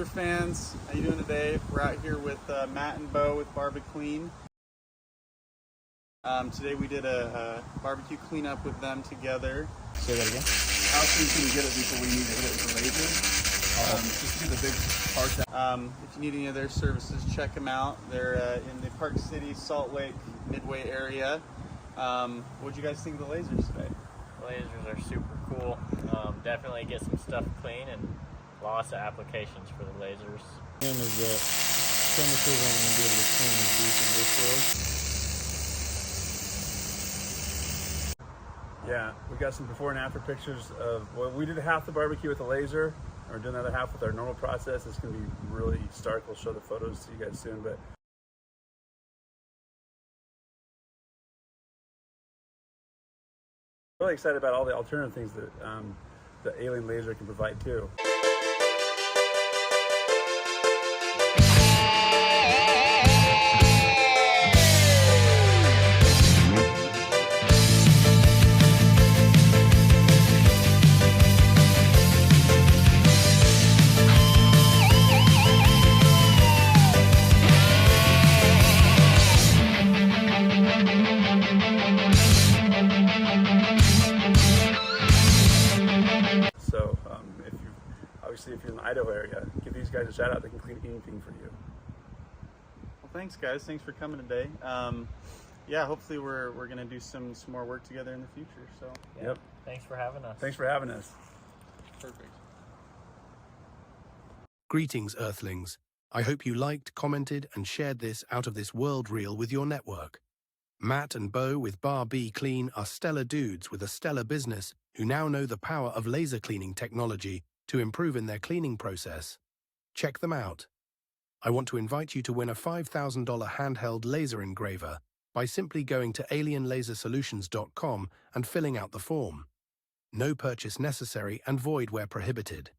fans. How you doing today? We're out here with Matt and Bo with BBQ. Today we did a barbecue cleanup with them together. Say that again? How soon can we get it before we need to hit it with the laser? Just to get the big parts out. If you need any of their services, check them out. They're in the Park City, Salt Lake, Midway area. What did you guys think of the lasers today? The lasers are super cool. Definitely get some stuff clean and lots of applications for the lasers. Is that chemicals aren't going to be able to clean as deep as this will. Yeah, we got some before and after pictures of, well, we did half the barbecue with the laser, and we're doing the other half with our normal process. It's going to be really stark. We'll show the photos to you guys soon, but really excited about all the alternative things that the alien laser can provide too. So if you're in the Idaho area, give these guys a shout out. They can clean anything for you. Well, thanks guys. Thanks for coming today. Yeah, hopefully we're going to do some more work together in the future. So Yeah. Yep. Thanks for having us. Thanks for having us. perfect. Greetings, Earthlings. I hope you liked, commented, and shared this out of this world reel with your network. Matt and Bo with BBQ are stellar dudes with a stellar business who now know the power of laser cleaning technology to improve in their cleaning process. Check them out. I want to invite you to win a $5,000 handheld laser engraver by simply going to alienlasersolutions.com and filling out the form. No purchase necessary and void where prohibited.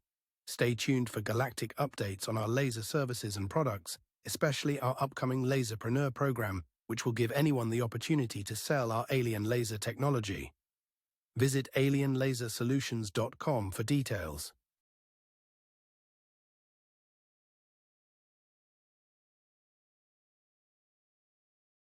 Stay tuned for galactic updates on our laser services and products, especially our upcoming Laserpreneur program, which will give anyone the opportunity to sell our alien laser technology. Visit alienlasersolutions.com for details.